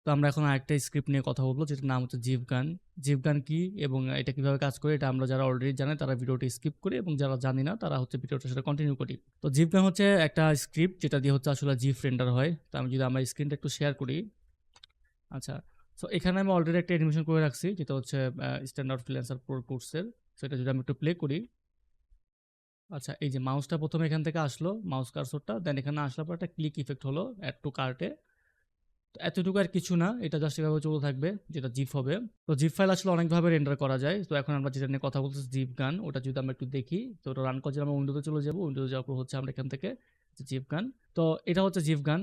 তো আমরা এখন আরেকটা স্ক্রিপ্ট নিয়ে কথা বলবো যেটার নাম হচ্ছে জিভগান। জিভগান কি এবং এটা কিভাবে কাজ করে এটা আমরা যারা অলরেডি জানে তারা ভিডিওটি স্কিপ করি এবং যারা জানি না তারা হচ্ছে ভিডিওটা সেটা কন্টিনিউ করি। তো জিভগান হচ্ছে একটা স্ক্রিপ্ট যেটা দিয়ে হচ্ছে আসলে জিভ রেন্ডার হয়। তো আমি যদি আমার স্ক্রিনটা একটু শেয়ার করি, আচ্ছা, সো এখানে আমি অলরেডি একটা অ্যানিমেশন করে রাখছি যেটা হচ্ছে স্ট্যান্ডার্ড ফ্রিল্যান্সার প্রো কোর্সের। সেটা যদি আমি একটু প্লে করি, আচ্ছা এই যে মাউসটা প্রথমে এখান থেকে আসলো, মাউস কার্সরটা, দেন এখানে আসার পর একটা ক্লিক ইফেক্ট হলো অ্যাড টু কার্টে। তো এতটুকু আর কিছু না, এটা জাস্ট এভাবে চলতে থাকবে, যেটা জিপ হবে। তো জিপ ফাইল আসলে অনেকভাবে রেন্ডার করা যায়। তো এখন আমরা যেটা নিয়ে কথা বলতেছি জিপ গান, ওটা যদি আমরা একটু দেখি, তো ওটা রান করে আমরা উইন্ডোতে চলে যাবো। উইন্ডোতে যাওয়ার পর হচ্ছে আমরা এখান থেকে জিপ গান, তো এটা হচ্ছে জিপ গান।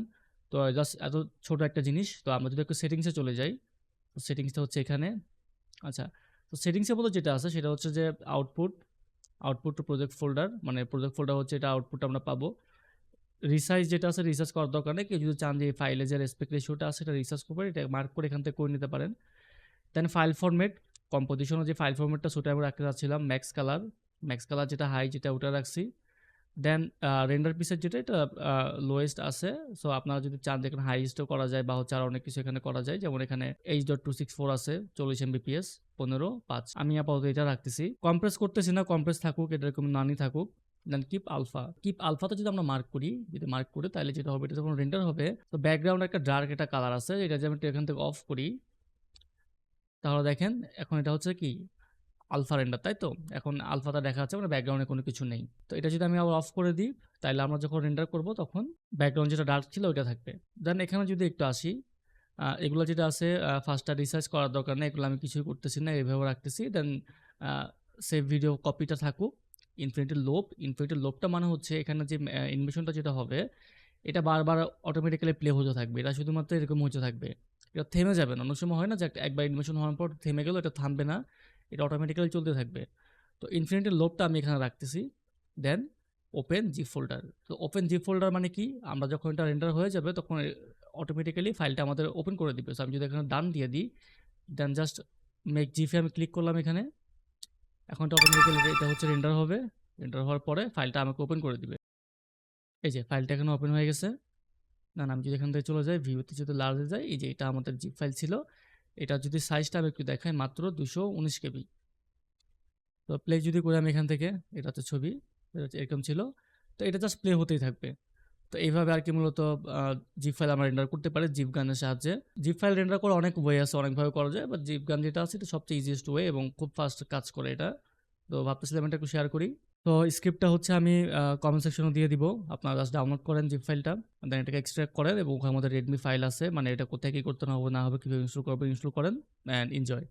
তো জাস্ট এত ছোট একটা জিনিস। তো আমরা যদি একটু সেটিংসে চলে যাই, তো সেটিংসটা হচ্ছে এখানে। আচ্ছা, তো সেটিংসের মধ্যে যেটা আছে সেটা হচ্ছে যে output, output to project folder, মানে প্রজেক্ট ফোল্ডার হচ্ছে এটা আউটপুট আমরা পাবো। রিসাইজ যেটা আছে রিসার্চ করার দরকার নেই, কেউ যদি চান যে ফাইলে যে রেসপেক্ট রেশিওটা আছে সেটা রিসার্চ করবেন, এটা মার্ক করে এখান থেকে করে নিতে পারেন। দেন ফাইল ফরম্যাট, কম্পোজিশনও যে ফাইল ফরম্যাটটা সেটা আমি রাখতে চাচ্ছিলাম ম্যাক্স কালার, ম্যাক্স কালার যেটা হাই যেটা ওটা রাখছি। দেন রেন্ডার পিসের যেটা এটা লোয়েস্ট আছে। সো আপনারা যদি চান যে এখানে হাইয়েস্টও করা যায় বা হচ্ছে আর অনেক কিছু এখানে করা যায়, যেমন এখানে H.264 আছে 40 MBPS 15.5, আমি আপাতত এটা রাখতেছি। কম্প্রেস করতেছি না, কম্প্রেস থাকুক, এটা এরকম নানি থাকুক। দেন কিপ আলফা, কিপ আলফাতে যদি আমরা মার্ক করি, যদি মার্ক করি তাহলে যেটা হবে, এটা যখন রেন্ডার হবে তো ব্যাকগ্রাউন্ড একটা ডার্ক একটা কালার আছে, এটা যদি আমি এখান থেকে অফ করি তাহলে দেখেন এখন এটা হচ্ছে কি আলফা রেন্ডার, তাই তো? এখন আলফাটা দেখা যাচ্ছে মানে ব্যাকগ্রাউন্ডে কোনো কিছু নেই। তো এটা যদি আমি আবার অফ করে দিই তাহলে আমরা যখন রেন্ডার করব তখন ব্যাকগ্রাউন্ড যেটা ডার্ক ছিল ওইটা থাকবে। দেন এখানে যদি একটু আসি, এগুলো যেটা আছে ফার্স্টটা রিসার্চ করার দরকার নেই, এগুলো আমি কিছুই করতেছি না, এইভাবে রাখতেছি। দেন সেভ ভিডিও কপিটা থাকুক। ইনফিনিটি লোপ, ইনফিনিটি লোপটা মানে হচ্ছে এখানে যে অ্যানিমেশনটা যেটা হবে এটা বারবার অটোমেটিক্যালি প্লে হতে থাকবে, এটা শুধুমাত্র এরকম হতে থাকবে, এটা থেমে যাবে না। অনেক সময় হয় না যে একবার অ্যানিমেশন হওয়ার পর থেমে গেল, এটা থামবে না, এটা অটোমেটিক্যালি চলতে থাকবে। তো ইনফিনিটি লোপটা আমি এখানে রাখতেছি। Then open zip folder. তো ওপেন জিপ ফোল্ডার মানে কি, আমরা যখন এটা রেন্ডার হয়ে যাবে তখন অটোমেটিক্যালি ফাইলটা আমাদের ওপেন করে দিবে। সো আমি যদি এখানে ডান দিয়ে দিই, দেন জাস্ট মেক জিপে আমি ক্লিক করলাম এখানে, এখন এটা অটোমেটিক্যালি এটা হচ্ছে রেন্ডার হবে। রেন্ডার হওয়ার পরে ফাইলটা আমাকে ওপেন করে দিবে। এই যে ফাইলটা এখানে ওপেন হয়ে গেছে। না আমি যদি এখান থেকে চলে যাই ভিউতে, যদি লার্জে যাই, এই যে এটা আমাদের জিপ ফাইল ছিল, এটা যদি সাইজটা আমি একটু দেখাই মাত্র 219 কেবি। তো প্লে যদি করি আমি এখান থেকে, এটা হচ্ছে ছবি, এটা হচ্ছে এরকম ছিল। তো এটা জাস্ট প্লে হতেই থাকবে। তো এইভাবে আর কি মূলত জিপ ফাইল আমরা রেন্ডার করতে পারি জিপ গানের সাহায্যে। জিপ ফাইল রেন্ডার করার অনেক ওয়ে আছে, অনেকভাবে করা যায়, বাট জিপ গান যেটা আছে এটা সবচেয়ে ইজিয়েস্ট ওয়ে এবং খুব ফাস্ট কাজ করে এটা। তো ভাবতেছিলাম এটা একটু শেয়ার করি। তো স্ক্রিপ্টটা হচ্ছে আমি কমেন্ট সেকশনে দিয়ে দিব, আপনারা জাস্ট ডাউনলোড করেন জিপ ফাইলটা, দেন এটাকে এক্সট্রাক্ট করেন এবং ওখানে আমাদের রেডমি ফাইল আছে, মানে এটা কোথায় কি করতে হবে না হবে, কীভাবে ইনস্টল করবেন ইনস্টল করেন অ্যান্ড এনজয়।